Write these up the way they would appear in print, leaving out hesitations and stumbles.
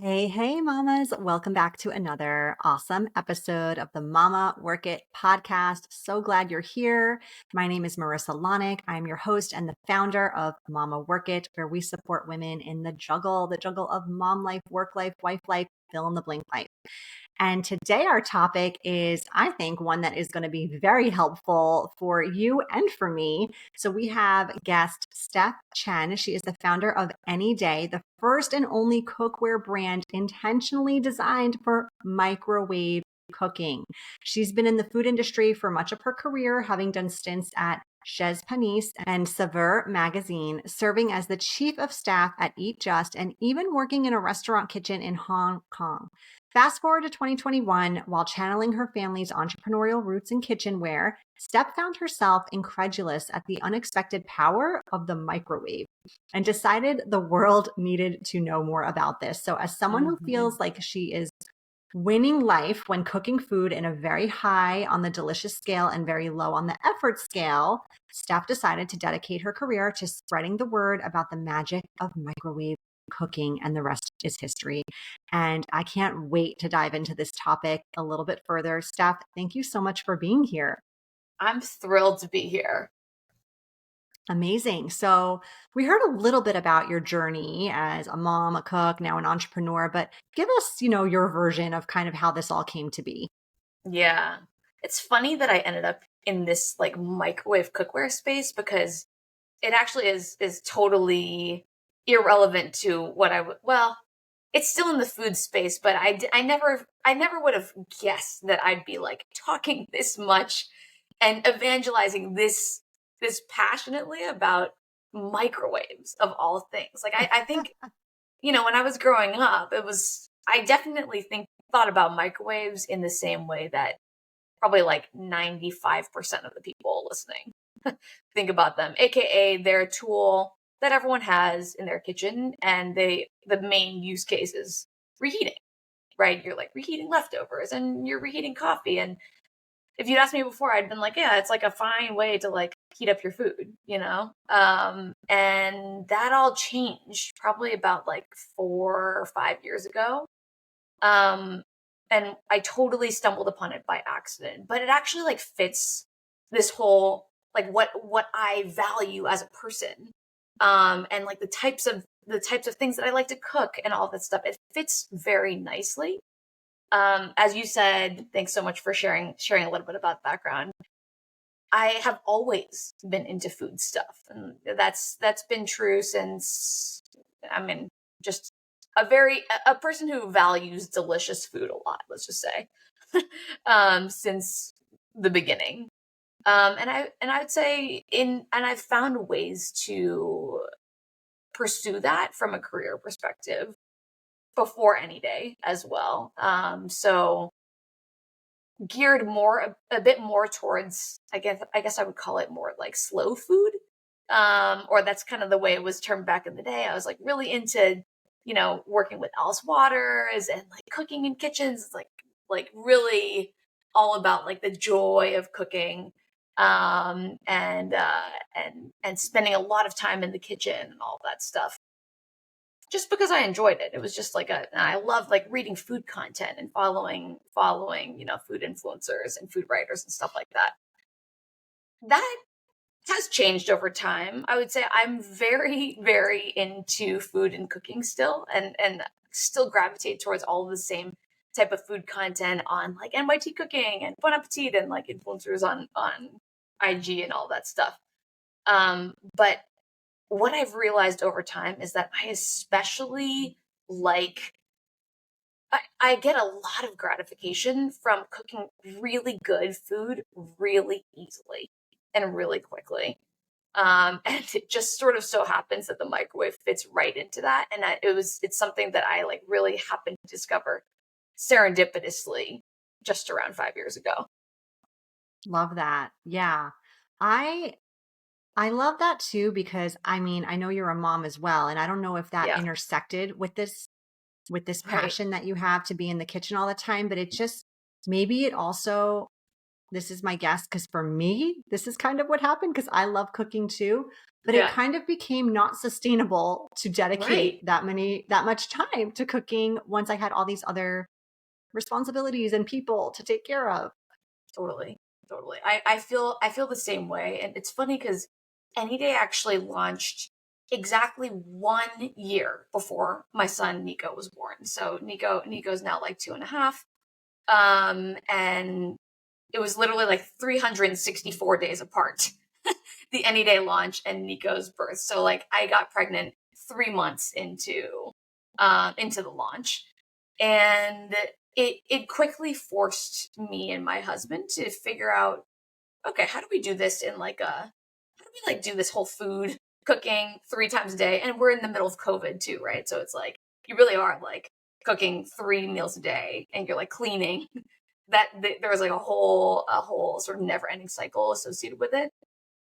Hey, hey, mamas. Welcome back to another awesome episode of the Mama Work It podcast. So glad you're here. My name is Marissa Lonick. I'm your host and the founder of Mama Work It, where we support women in the juggle of mom life, work life, wife life, fill in the blank life. And today our topic is, I think, one that is going to be very helpful for you and for me. So we have guest Steph Chen. She is the founder of Anyday, the first and only cookware brand intentionally designed for microwave cooking. She's been in the food industry for much of her career, having done stints at Chez Panisse and Saveur magazine, serving as the chief of staff at Eat Just, and even working in a restaurant kitchen in Hong Kong. Fast forward to 2021, while channeling her family's entrepreneurial roots in kitchenware, Steph found herself incredulous at the unexpected power of the microwave and decided the world needed to know more about this. So, as someone who feels like she is winning life when cooking food in a very high on the delicious scale and very low on the effort scale, Steph decided to dedicate her career to spreading the word about the magic of microwave cooking, and the rest is history. And I can't wait to dive into this topic a little bit further. Steph, thank you so much for being here. I'm thrilled to be here. Amazing. So we heard a little bit about your journey as a mom, a cook, now an entrepreneur, but give us, your version of kind of how this all came to be. Yeah. It's funny that I ended up in this like microwave cookware space because it actually is totally irrelevant to what well, it's still in the food space, but I never would have guessed that I'd be like talking this much and evangelizing this passionately about microwaves of all things. Like I think when I was growing up, I definitely thought about microwaves in the same way that probably like 95% of the people listening think about them, aka they're a tool that everyone has in their kitchen, and the main use case is reheating, right? You're like reheating leftovers and you're reheating coffee. And if you'd asked me before, I'd been like, yeah, it's like a fine way to like heat up your food. And that all changed probably about like 4 or 5 years ago. Um, and I totally stumbled upon it by accident, but it actually like fits this whole like what I value as a person. And like the types of things that I like to cook and all that stuff. It fits very nicely. As you said, thanks so much for sharing a little bit about background. I have always been into food stuff, and that's been true since, I mean, just a person who values delicious food a lot, let's just say, since the beginning. And I would say and I've found ways to pursue that from a career perspective before Anyday as well. So geared more a bit more towards, I guess I would call it more like slow food. Or that's kind of the way it was termed back in the day. I was like really into, working with Alice Waters and like cooking in kitchens. It's like really all about like the joy of cooking. And spending a lot of time in the kitchen and all that stuff, just because I enjoyed it. It was just like I love like reading food content and following, food influencers and food writers and stuff like that. That has changed over time. I would say I'm very, very into food and cooking still, and still gravitate towards all of the same type of food content on like NYT Cooking and Bon Appetit and like influencers on IG and all that stuff. But what I've realized over time is that I especially like I get a lot of gratification from cooking really good food really easily and really quickly. And it just sort of so happens that the microwave fits right into that. And it's something that I like really happened to discover serendipitously just around 5 years ago. Love that. Yeah. I I love that too because I mean, I know you're a mom as well, and I don't know if that Yeah. intersected with this Right. passion that you have to be in the kitchen all the time, but it just maybe it also, this is my guess, because for me, this is kind of what happened because I love cooking too. but it Yeah. kind of became not sustainable to dedicate Right. that much time to cooking once I had all these other responsibilities and people to take care of. Totally. Totally. I feel the same way. And it's funny because Anyday actually launched exactly 1 year before my son Nico was born. So Nico's now like 2.5. And it was literally like 364 days apart. The Anyday launch and Nico's birth. So like I got pregnant 3 months into the launch. And it quickly forced me and my husband to figure out, okay, how do we do this in like a how do we like do this whole food cooking 3 times a day? And we're in the middle of COVID too, right? So it's like you really are like cooking 3 meals a day and you're like cleaning. There was like a whole sort of never ending cycle associated with it.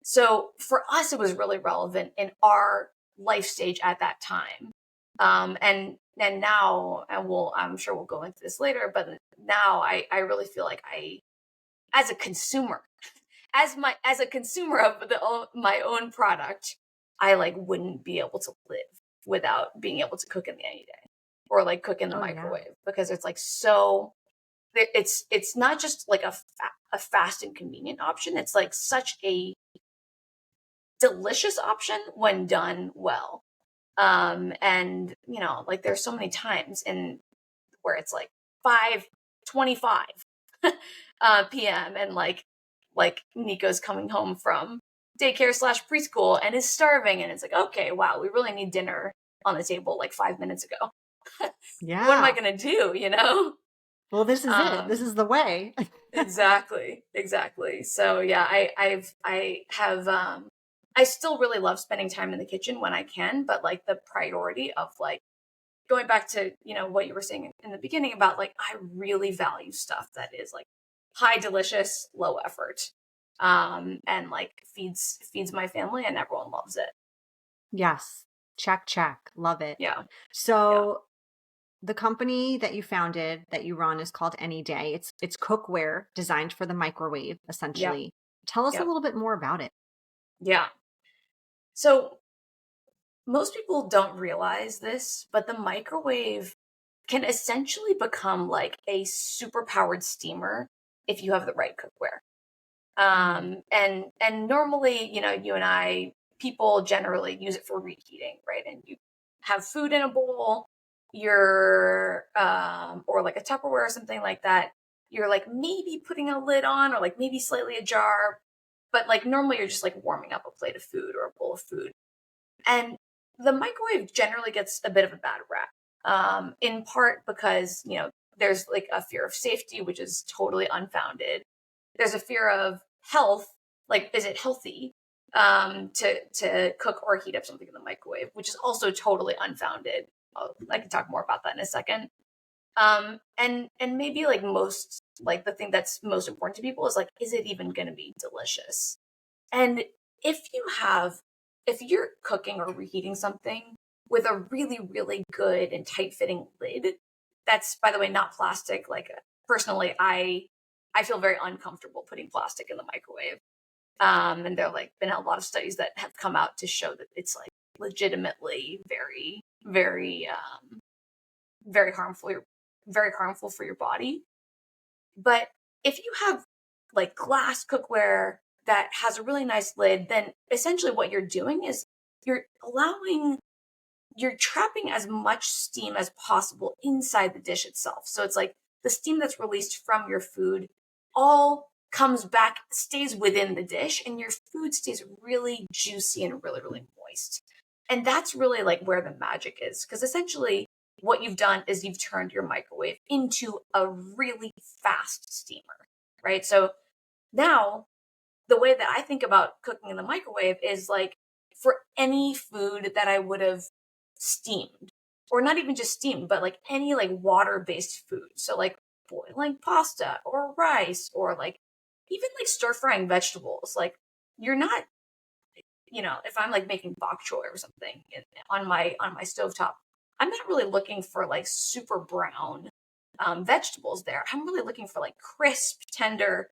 So for us, it was really relevant in our life stage at that time. And now, I'm sure we'll go into this later, but now I really feel like as a consumer, as a consumer of my own product, I like wouldn't be able to live without being able to cook in the any day or like cook in the Oh yeah. microwave because it's like it's not just like a fast and convenient option. It's like such a delicious option when done well. And like there's so many times in where it's like 5:25 p.m. and like Nico's coming home from daycare/preschool and is starving, and it's like, okay, wow, we really need dinner on the table like 5 minutes ago. What am I Yeah. gonna do? Well, this is it. This Um, is the way. exactly. So yeah, I still really love spending time in the kitchen when I can, but like the priority of like going back to what you were saying in the beginning about like I really value stuff that is like high delicious, low effort, and like feeds my family and everyone loves it. Yes. Check, check. Love it. Yeah. Yeah. So the company that you founded that you run is called Anyday. It's cookware designed for the microwave, Yep. essentially. Tell us a Yep. little bit more about it. Yeah. So most people don't realize this, but the microwave can essentially become like a super powered steamer if you have the right cookware. Mm. And normally, you and I, people generally use it for reheating, right? And you have food in a bowl, you're or like a Tupperware or something like that. You're like maybe putting a lid on or like maybe slightly ajar, but like normally you're just like warming up a plate of food or a bowl of food. And the microwave generally gets a bit of a bad rap, in part because, there's like a fear of safety, which is totally unfounded. There's a fear of health, like, is it healthy to cook or heat up something in the microwave, which is also totally unfounded. I can talk more about that in a second. And maybe like the thing that's most important to people is like, is it even going to be delicious? And if you have, if you're cooking or reheating something with a really, really good and tight fitting lid, that's by the way, not plastic. Like personally, I feel very uncomfortable putting plastic in the microwave. And there like been a lot of studies that have come out to show that it's like legitimately very, very, very harmful, very harmful for your body. But if you have like glass cookware that has a really nice lid, then essentially what you're doing is you're allowing, you're trapping as much steam as possible inside the dish itself. So it's like the steam that's released from your food all comes back, stays within the dish, and your food stays really juicy and really, really moist. And that's really like where the magic is. Because essentially, what you've done is you've turned your microwave into a really fast steamer, right? So now the way that I think about cooking in the microwave is like for any food that I would have steamed, or not even just steamed, but like any like water based food. So like boiling pasta or rice or like even like stir frying vegetables. Like you're not, if I'm like making bok choy or something on my stovetop, I'm not really looking for like super brown vegetables there. I'm really looking for like crisp, tender,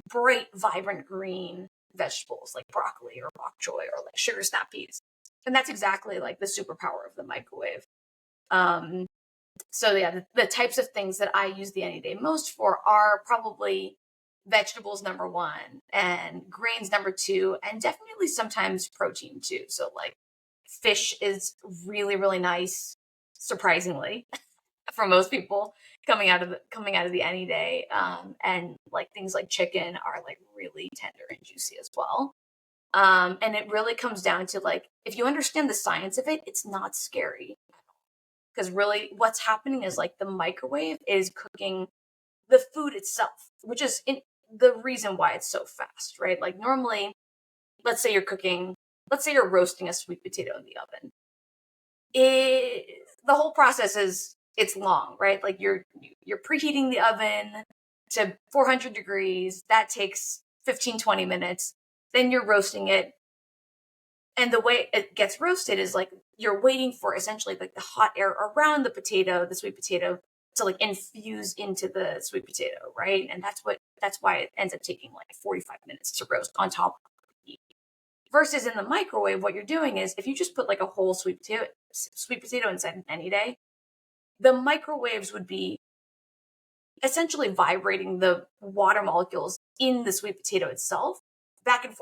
bright, vibrant green vegetables like broccoli or bok choy or like sugar snap peas. And that's exactly like the superpower of the microwave. So yeah, the types of things that I use the Anyday most for are probably vegetables number one, and grains number two, and definitely sometimes protein too. So like fish is really, really nice, surprisingly, for most people coming out of the Anyday. And like things like chicken are like really tender and juicy as well. And it really comes down to like, if you understand the science of it, it's not scary. Because really what's happening is like the microwave is cooking the food itself, which is the reason why it's so fast, right? Like normally, let's say you're roasting a sweet potato in the oven. The whole process is, it's long, right? Like you're preheating the oven to 400 degrees. That takes 15-20 minutes. Then you're roasting it. And the way it gets roasted is like you're waiting for essentially like the hot air around the sweet potato, to like infuse into the sweet potato, right? And that's why it ends up taking like 45 minutes to roast on top of the heat. Versus in the microwave, what you're doing is, if you just put like a whole sweet potato inside an Anyday, the microwaves would be essentially vibrating the water molecules in the sweet potato itself back and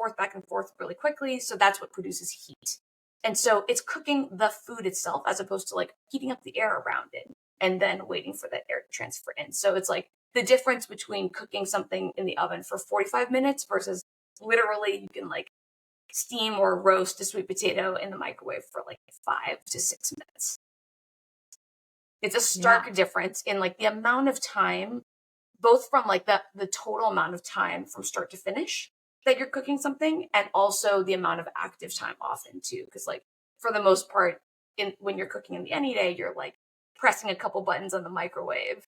forth really quickly. So that's what produces heat. And so it's cooking the food itself as opposed to like heating up the air around it and then waiting for that air to transfer in. So it's like the difference between cooking something in the oven for 45 minutes versus literally you can like steam or roast a sweet potato in the microwave for like 5 to 6 minutes. It's a stark difference in like the amount of time, both from like the total amount of time from start to finish that you're cooking something, and also the amount of active time often too. Because like for the most part, when you're cooking in the Anyday, you're like pressing a couple buttons on the microwave,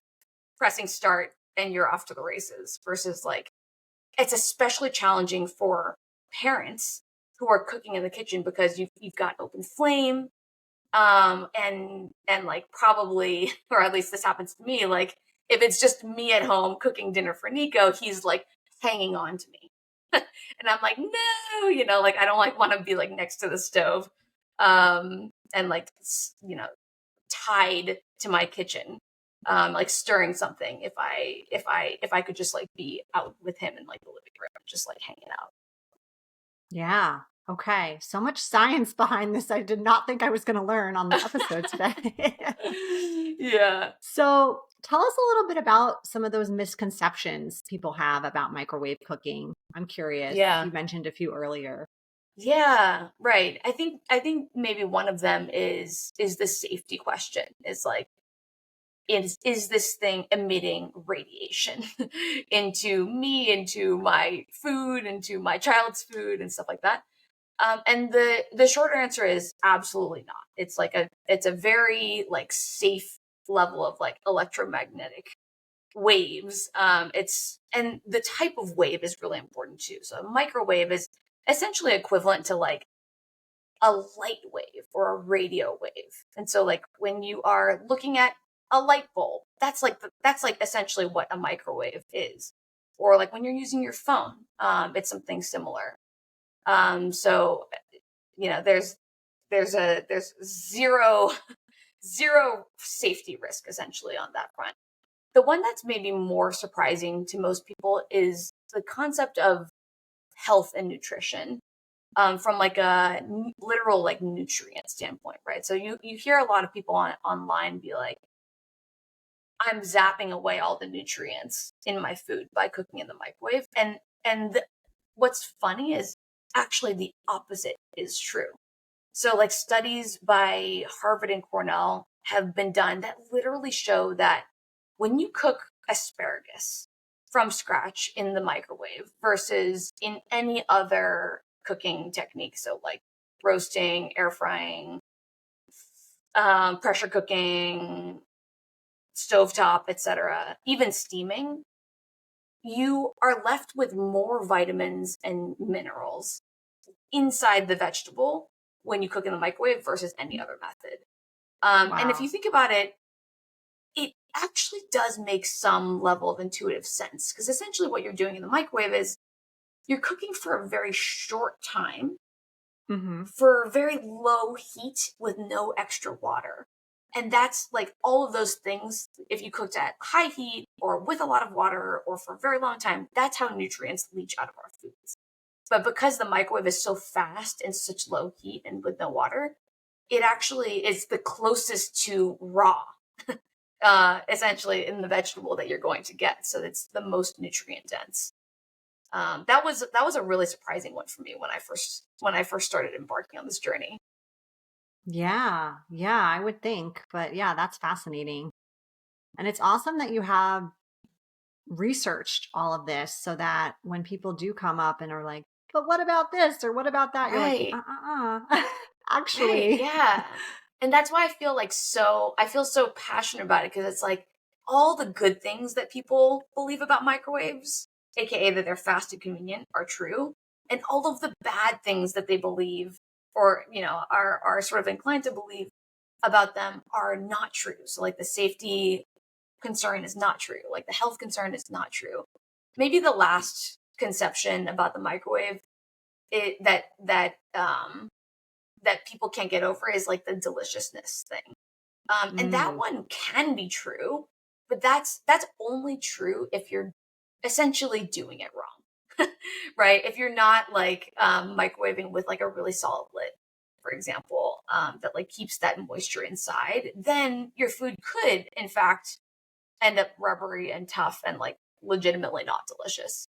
pressing start, and you're off to the races. Versus like it's especially challenging for parents who are cooking in the kitchen because you've got open flame, and like probably, or at least this happens to me, like if it's just me at home cooking dinner for Nico, he's like hanging on to me. And I'm like, no, like I don't like want to be like next to the stove, and like tied to my kitchen, like stirring something, if I could just like be out with him in like the living room, just like hanging out. Yeah. Okay. So much science behind this. I did not think I was going to learn on the episode today. Yeah. So tell us a little bit about some of those misconceptions people have about microwave cooking. I'm curious. Yeah. You mentioned a few earlier. Yeah, right. I think maybe one of them is the safety question. Is like, is this thing emitting radiation into me, into my food, into my child's food, and stuff like that? And the shorter answer is absolutely not. It's a very like safe level of like electromagnetic waves. And the type of wave is really important too. So a microwave is essentially equivalent to like a light wave or a radio wave. And so like when you are looking at a light bulb, that's like essentially what a microwave is. Or like when you're using your phone, it's something similar. So there's zero zero safety risk essentially on that front. The one that's maybe more surprising to most people is the concept of health and nutrition, from like a literal like nutrient standpoint, right? So you hear a lot of people online be like, I'm zapping away all the nutrients in my food by cooking in the microwave, and what's funny is actually the opposite is true. So like studies by Harvard and Cornell have been done that literally show that when you cook asparagus from scratch in the microwave versus in any other cooking technique, so like roasting, air frying, pressure cooking, stovetop, etc., even steaming, you are left with more vitamins and minerals inside the vegetable when you cook in the microwave versus any other method. And if Wow. you think about it, it actually does make some level of intuitive sense, because essentially what you're doing in the microwave is you're cooking for a very short time Mm-hmm. for very low heat with no extra water. And that's like all of those things. If you cooked at high heat or with a lot of water or for a very long time, that's how nutrients leach out of our foods. But because the microwave is so fast and such low heat and with no water, it actually is the closest to raw, essentially, in the vegetable that you're going to get. So it's the most nutrient dense. That was a really surprising one for me when I first started embarking on this journey. Yeah, yeah, I would think. But yeah, that's fascinating. And it's awesome that you have researched all of this so that when people do come up and are like, but what about this or what about that? You're like, Right. Right. actually. Yeah. And that's why I feel so passionate about it, because it's like all the good things that people believe about microwaves, aka that they're fast and convenient, are true. And all of the bad things that they believe or, are sort of inclined to believe about them are not true. So like the safety concern is not true. Like the health concern is not true. Maybe the last conception about the microwave that people can't get over is like the deliciousness thing. And that Mm, one can be true, but that's only true if you're essentially doing it wrong, right? If you're not like microwaving with like a really solid lid, for example, that like keeps that moisture inside, then your food could, in fact, end up rubbery and tough and like legitimately not delicious.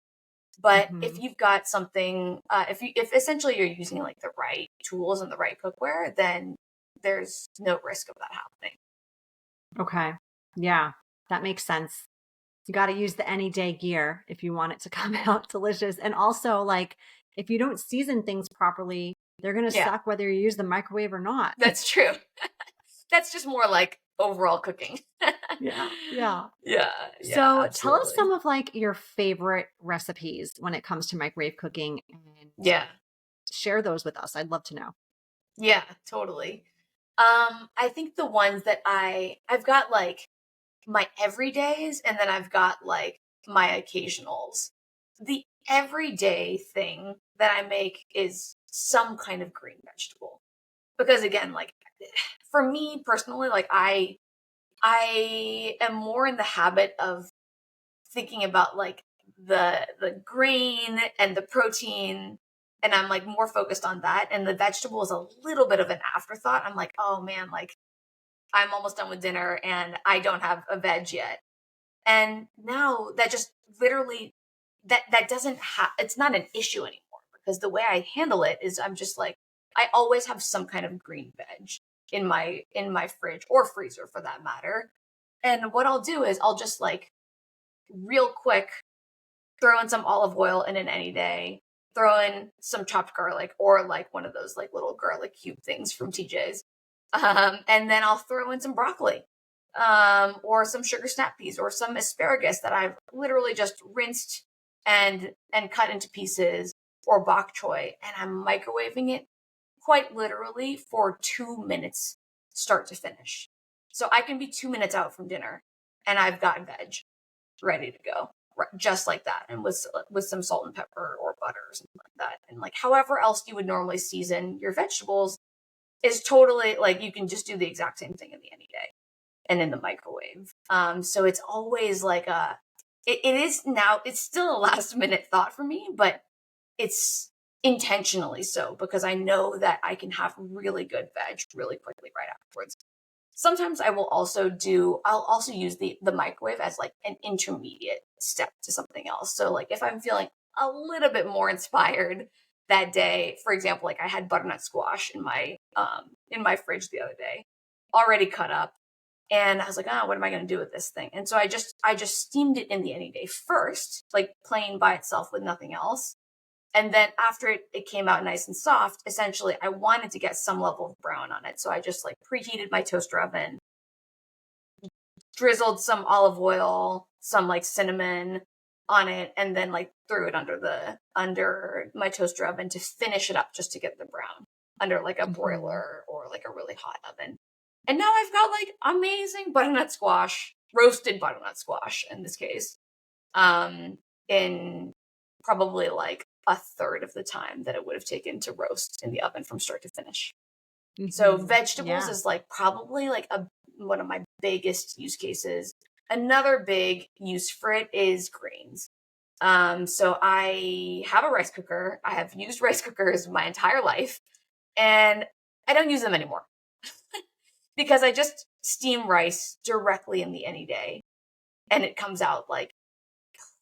But if hmm. you've got something, if essentially you're using like the right tools and the right cookware, then there's no risk of that happening. Okay. Yeah, that makes sense. You got to use the Anyday gear if you want it to come out delicious. And also, like, if you don't season things properly, they're going to Yeah, suck whether you use the microwave or not. that's true. That's just more like overall cooking. Yeah. Yeah. Yeah, yeah, So tell us absolutely. some of like your favorite recipes when it comes to microwave cooking and Yeah, share those with us. I'd love to know. yeah, totally. I think the ones that I've got like my everydays, and then I've got like my occasionals. The everyday thing that I make is some kind of green vegetable. Because again, like for me personally, like I am more in the habit of thinking about like the grain and the protein, and I'm like more focused on that, and the vegetable is a little bit of an afterthought. I'm like, oh man, like I'm almost done with dinner and I don't have a veg yet. And now that just literally that doesn't have it's not an issue anymore, because the way I handle it is I'm just like I always have some kind of green veg in my fridge or freezer for that matter. And what I'll do is I'll just like real quick throw in some olive oil in an Anyday, throw in some chopped garlic or like one of those like little garlic cube things from TJ's. And then I'll throw in some broccoli, or some sugar snap peas or some asparagus that I've literally just rinsed and cut into pieces, or bok choy, and I'm microwaving it quite literally for 2 minutes, start to finish. So I can be 2 minutes out from dinner and I've got veg ready to go, just like that, and with some salt and pepper or butter or something like that, and like however else you would normally season your vegetables is totally like you can just do the exact same thing in the Anyday and in the microwave. So it's always like it is now. It's still a last minute thought for me, but it's intentionally so, because I know that I can have really good veg really quickly right afterwards. Sometimes I'll also use the microwave as like an intermediate step to something else. So like if I'm feeling a little bit more inspired that day, for example, like I had butternut squash in my fridge the other day, already cut up. And I was like, oh, what am I going to do with this thing? And so I just steamed it in the Anyday first, like plain by itself with nothing else. And then after it came out nice and soft, essentially I wanted to get some level of brown on it. So I just like preheated my toaster oven, drizzled some olive oil, some like cinnamon on it, and then like threw it under my toaster oven to finish it up, just to get the brown under like a Mhm. broiler or like a really hot oven. And now I've got like amazing butternut squash, roasted butternut squash in this case, in probably like a third of the time that it would have taken to roast in the oven from start to finish. So vegetables is like probably like one of my biggest use cases. Another big use for it is grains. So I have a rice cooker. I have used rice cookers my entire life, and I don't use them anymore because I just steam rice directly in the Anyday, and it comes out like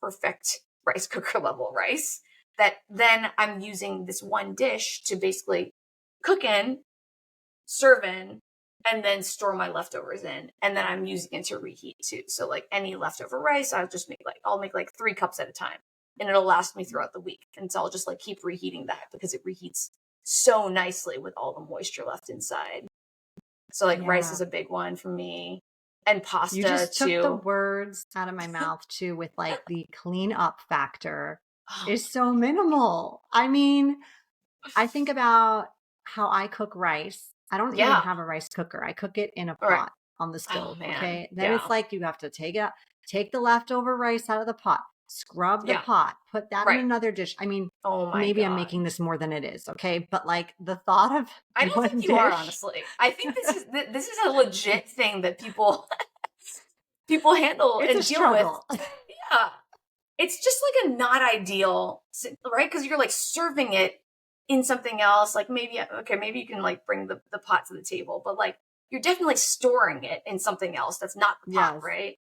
perfect rice cooker level rice that then I'm using this one dish to basically cook in, serve in, and then store my leftovers in. And then I'm using it to reheat too. So like any leftover rice, I'll make like 3 cups at a time, and it'll last me throughout the week. And so I'll just like keep reheating that because it reheats so nicely with all the moisture left inside. So like rice is a big one for me. And pasta you just took too. the words out of my mouth too, with like the clean up factor is so minimal. I mean, I think about how I cook rice. I don't even have a rice cooker. I cook it in a pot on the stove. Okay. Then it's like you have to take the leftover rice out of the pot, scrub the pot, put that in another dish. I mean, maybe I'm making this more than it is. Okay. But like the thought of I don't think you are, honestly. I think this is a legit thing that people handle and deal with. Yeah. It's just like a not ideal, right? Because you're like serving it in something else. Like maybe you can like bring the pot to the table, but like you're definitely storing it in something else that's not the pot, right?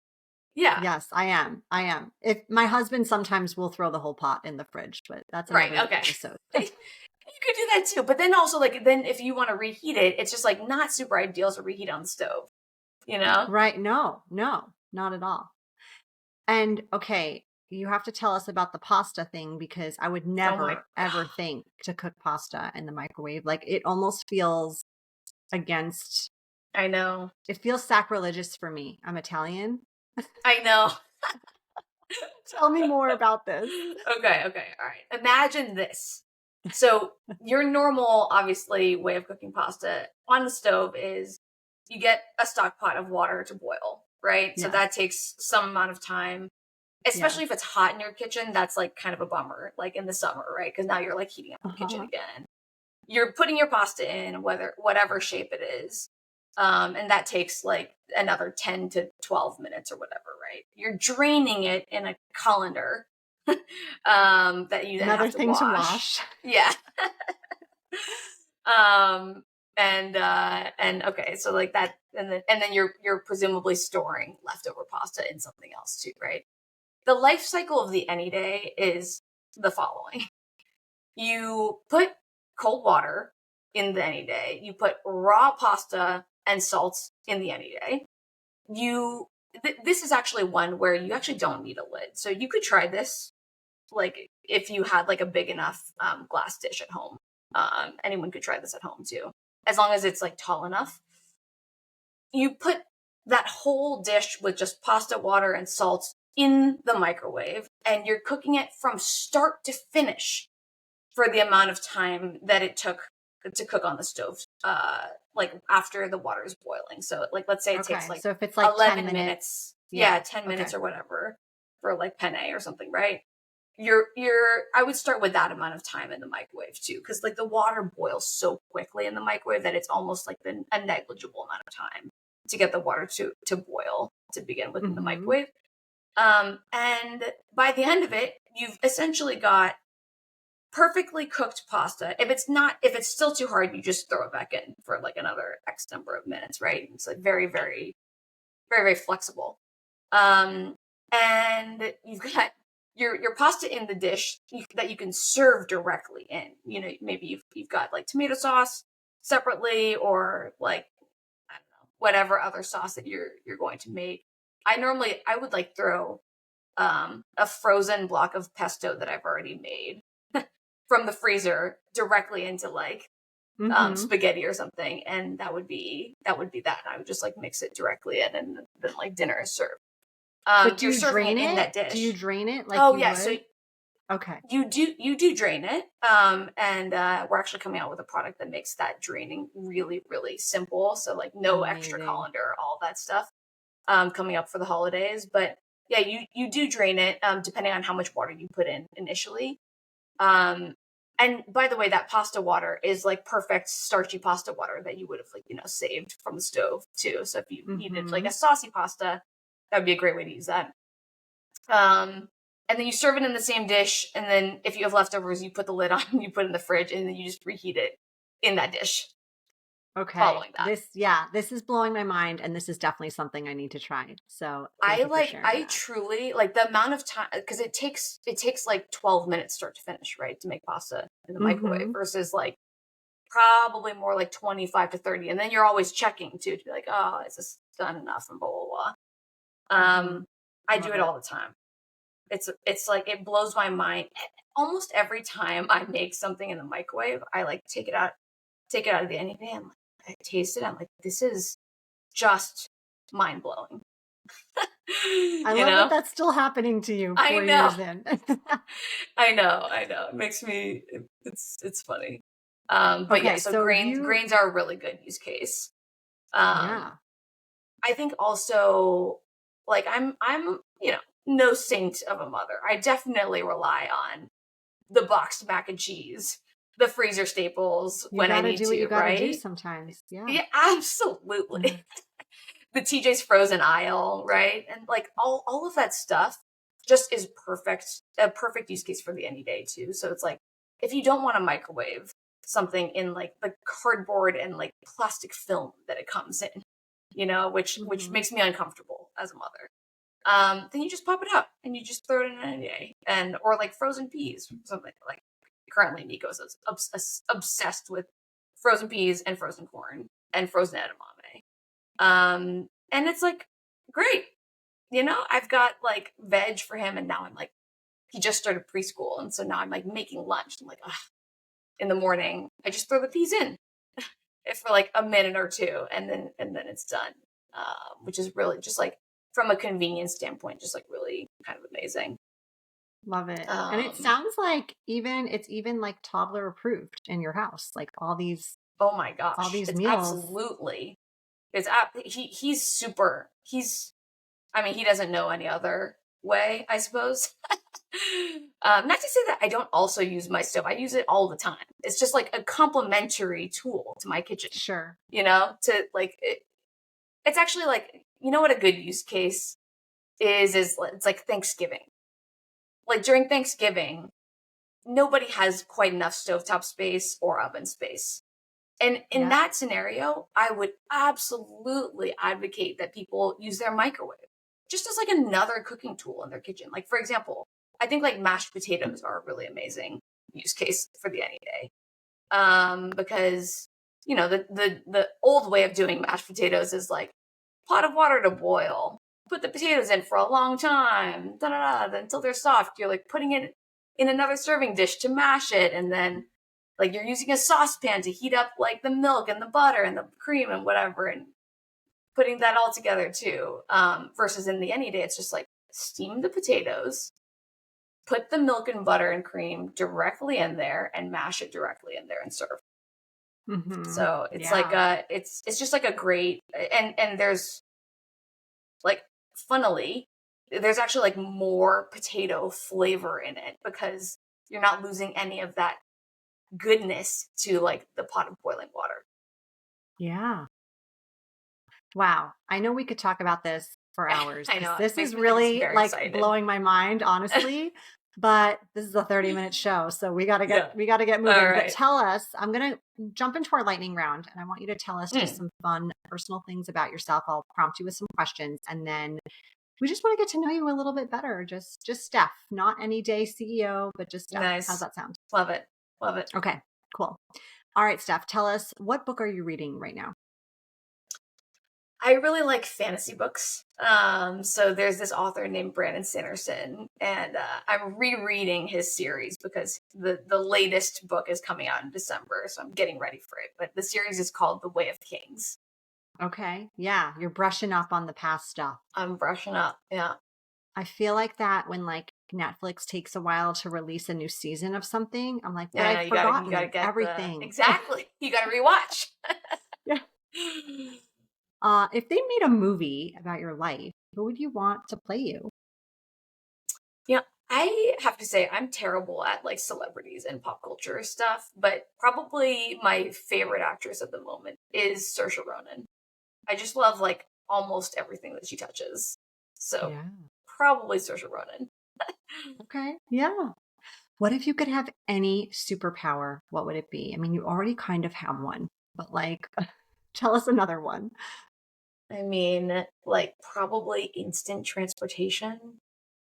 Yeah. Yes, I am. If my husband sometimes will throw the whole pot in the fridge, but that's another episode. You could do that too. But then also like if you want to reheat it, it's just like not super ideal to reheat on the stove, you know? Right. No, not at all. And okay, you have to tell us about the pasta thing, because I would never ever think to cook pasta in the microwave. Like it almost feels against. I know. It feels sacrilegious for me. I'm Italian. I know. Tell me more about this. Okay. All right. Imagine this. So your normal, obviously, way of cooking pasta on the stove is you get a stock pot of water to boil, right? Yeah. So that takes some amount of time, especially if it's hot in your kitchen. That's like kind of a bummer, like in the summer, right? Because now you're like heating up the kitchen again. You're putting your pasta in, whatever shape it is. And that takes like another 10 to 12 minutes or whatever, right? You're draining it in a colander that you then another have to thing wash. to wash. Yeah. And okay, so like that, and then you're presumably storing leftover pasta in something else too, right? The life cycle of the Anyday is the following. You put cold water in the Anyday. You put raw pasta and salt in the Anyday. This is actually one where you actually don't need a lid. So you could try this, like if you had like a big enough glass dish at home. Anyone could try this at home too, as long as it's like tall enough. You put that whole dish with just pasta, water, and salt in the microwave, and you're cooking it from start to finish for the amount of time that it took to cook on the stove, like after the water is boiling. So like, let's say it takes like, so if it's like 11 minutes, 10 minutes or whatever for like penne or something, right? I would start with that amount of time in the microwave too, because like the water boils so quickly in the microwave that it's almost like a negligible amount of time to get the water to boil to begin with in the microwave. And by the end of it, you've essentially got perfectly cooked pasta. If it's still too hard, you just throw it back in for like another X number of minutes, right? It's like very, very, very, very flexible. And you've got your pasta in the dish that you can serve directly in. You know, maybe you've got like tomato sauce separately, or like, I don't know, whatever other sauce that you're going to make. I would like throw a frozen block of pesto that I've already made from the freezer directly into like spaghetti or something, and that would be that. And I would just like mix it directly in, and then like dinner is served. But do you drain it in that dish? Do you drain it? Like so okay, you do drain it. And we're actually coming out with a product that makes that draining really, really simple. So like no extra colander, all that stuff. Coming up for the holidays, but yeah, you do drain it depending on how much water you put in initially. And by the way, that pasta water is like perfect starchy pasta water that you would have, like, saved from the stove too. So if you needed like a saucy pasta, that would be a great way to use that. And then you serve it in the same dish, and then if you have leftovers, you put the lid on, you put it in the fridge, and then you just reheat it in that dish. Okay. Following that, This is blowing my mind, and this is definitely something I need to try. So thank you for sharing I that. truly like the amount of time, because it takes like 12 minutes start to finish, right, to make pasta in the microwave versus like probably more like 25 to 30, and then you're always checking too to be like, oh, is this done enough, and blah blah blah. I do it all the time. It's like it blows my mind. Almost every time I make something in the microwave, I like take it out of the Anyday, and like, I taste it. I'm like, this is just mind blowing. I love that that's still happening to you I 4 know. years in. I know. It makes me. It's funny. But Okay, yeah, so so grains are a really good use case. yeah. I think also, like, I'm no saint of a mother. I definitely rely on the boxed mac and cheese, the freezer staples You when I gotta need do what you to, gotta do right? sometimes. Yeah. Yeah, absolutely. The TJ's frozen aisle, right? And like all of that stuff just is a perfect use case for the Anyday too. So it's like, if you don't want to microwave something in like the cardboard and like plastic film that it comes in, which makes me uncomfortable as a mother. Then you just pop it out and you just throw it in an Anyday, or like frozen peas, something like. Currently, Nico's obsessed with frozen peas and frozen corn and frozen edamame. And it's like, great. I've got like veg for him, and now I'm like, he just started preschool, and so now I'm like making lunch. I'm like, ugh. In the morning, I just throw the peas in for like a minute or two, and then it's done. Which is really just like, from a convenience standpoint, just like really kind of amazing. Love it. And it sounds like it's even like toddler approved in your house. Like all these Oh my gosh, it's meals. absolutely. I mean, he doesn't know any other way, I suppose. Not to say that I don't also use my stove. I use it all the time. It's just like a complementary tool to my kitchen. Sure. To like it's actually like, what a good use case is it's like Thanksgiving. Like during Thanksgiving, nobody has quite enough stovetop space or oven space. And in that scenario, I would absolutely advocate that people use their microwave just as like another cooking tool in their kitchen. Like, for example, I think like mashed potatoes are a really amazing use case for the Anyday. Because, the old way of doing mashed potatoes is like pot of water to boil, put the potatoes in for a long time, until they're soft. You're like putting it in another serving dish to mash it, and then like you're using a saucepan to heat up like the milk and the butter and the cream and whatever, and putting that all together too. Versus in the Anyday, it's just like steam the potatoes, put the milk and butter and cream directly in there, and mash it directly in there and serve. So it's like it's just like a great, and there's like, funnily, there's actually like more potato flavor in it because you're not losing any of that goodness to like the pot of boiling water. Yeah. Wow. I know we could talk about this for hours I because know, it this makes is me like really very like excited. blowing my mind, honestly. But this is a 30-minute show, so we gotta get moving. All right. But tell us, I'm gonna jump into our lightning round, and I want you to tell us just some fun personal things about yourself. I'll prompt you with some questions, and then we just want to get to know you a little bit better. Just Steph, not Anyday CEO, but just Steph. Nice. How's that sound? Love it. Okay, cool. All right, Steph, tell us, what book are you reading right now? I really like fantasy books. So there's this author named Brandon Sanderson, and I'm rereading his series because the latest book is coming out in December, so I'm getting ready for it. But the series is called The Way of Kings. Okay. Yeah, you're brushing up on the past stuff. I'm brushing up. Yeah. I feel like that when like Netflix takes a while to release a new season of something. I'm like, but I've forgotten you gotta get everything. Exactly. You gotta rewatch. Yeah. If they made a movie about your life, who would you want to play you? Yeah, I have to say I'm terrible at like celebrities and pop culture stuff, but probably my favorite actress at the moment is Saoirse Ronan. I just love like almost everything that she touches. So Yeah. probably Saoirse Ronan. Okay. Yeah. What if you could have any superpower? What would it be? I mean, you already kind of have one, but like, tell us another one. I mean, like probably instant transportation.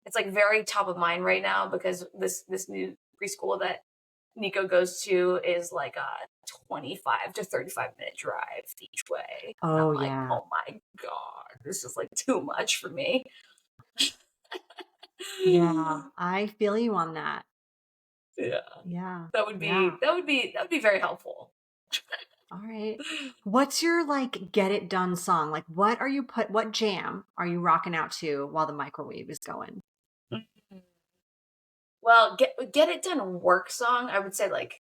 It's like very top of mind right now because this new preschool that Nico goes to is like a 25 to 35-minute drive each way. And Oh, I'm like, yeah. oh my God, this is like too much for me. Yeah. I feel you on that. Yeah. Yeah. That would Yeah. be very helpful. All right. What's your like get it done song? Like what jam are you rocking out to while the microwave is going? Well, get it done work song. I would say like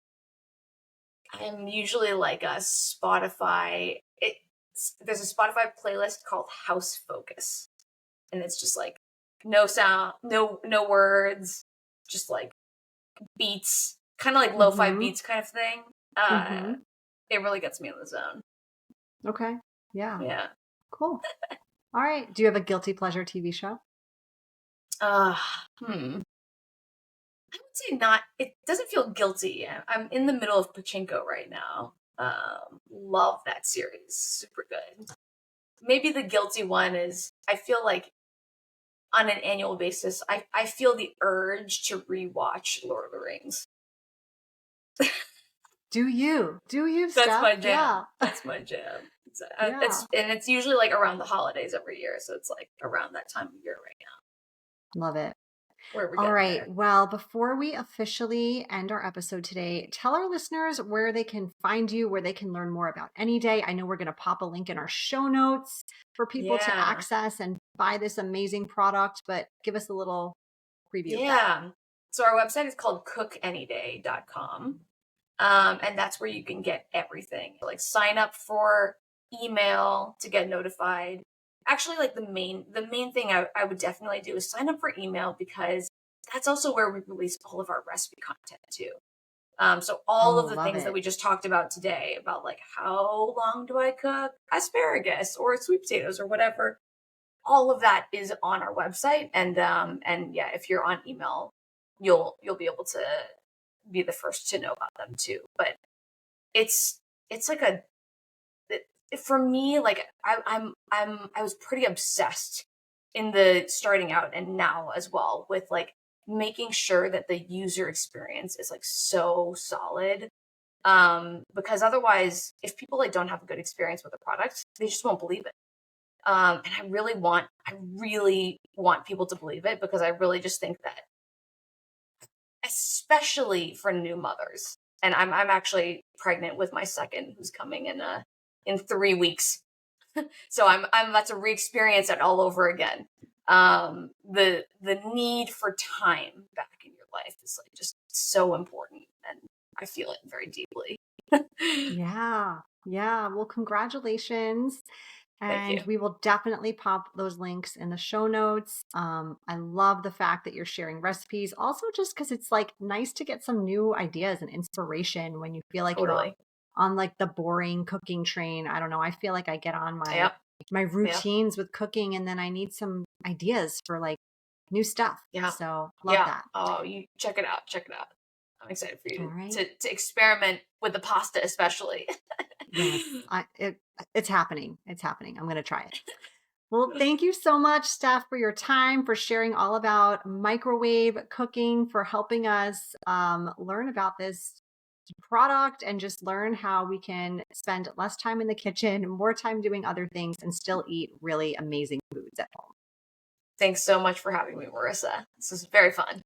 I'm usually like a Spotify. There's a Spotify playlist called House Focus, and it's just like no sound, no words, just like beats, kind of like lo-fi Mm-hmm. beats kind of thing. Uh, Mm-hmm. it really gets me in the zone. Okay. Yeah. Yeah. Cool. All right. Do you have a guilty pleasure TV show? Uh, hmm. I would say not. It doesn't feel guilty. I'm in the middle of Pachinko right now. Love that series. Super good. Maybe the guilty one is I feel like on an annual basis, I feel the urge to rewatch Lord of the Rings. Do you? Do you, That's Steph? my Yeah. jam. That's my jam. Yeah. It's usually like around the holidays every year, so it's like around that time of year right now Love it. where we're All getting right. there. Well, before we officially end our episode today, tell our listeners where they can find you, where they can learn more about Anyday. I know we're going to pop a link in our show notes for people to Yeah. access and buy this amazing product, but give us a little preview of that. Yeah. So our website is called cookanyday.com. And that's where you can get everything. Like sign up for email to get notified. Actually, like the main thing I would definitely do is sign up for email because that's also where we release all of our recipe content too. So all Oh, of the love things that it. we just talked about today about like how long do I cook asparagus or sweet potatoes or whatever, all of that is on our website. And yeah, if you're on email, you'll be able to be the first to know about them too. But it's it's like a it, for me like I was pretty obsessed in the starting out and now as well with like making sure that the user experience is like so solid, because otherwise if people like don't have a good experience with the product they just won't believe it. And I really want people to believe it because I really just think that especially for new mothers. And I'm actually pregnant with my second, who's coming in 3 weeks. So I'm about to re-experience it all over again. The need for time back in your life is like just so important, and I feel it very deeply. Yeah. Yeah. Well, congratulations. Thank And you. we will definitely pop those links in the show notes. I love the fact that you're sharing recipes. Also, just because it's like nice to get some new ideas and inspiration when you feel like you're Totally. on like the boring cooking train. I don't know. I feel like I get on Yep. my Yep. routines with cooking and then I need some ideas for like new stuff. Yeah. So love Yeah. that. Oh, you check it out. Check it out. I'm excited for All you right. to experiment with the pasta, especially. Yes. It's happening. It's happening. I'm gonna try it. Well, thank you so much, Steph, for your time, for sharing all about microwave cooking, for helping us learn about this product and just learn how we can spend less time in the kitchen, more time doing other things, and still eat really amazing foods at home. Thanks so much for having me, Marissa. This was very fun.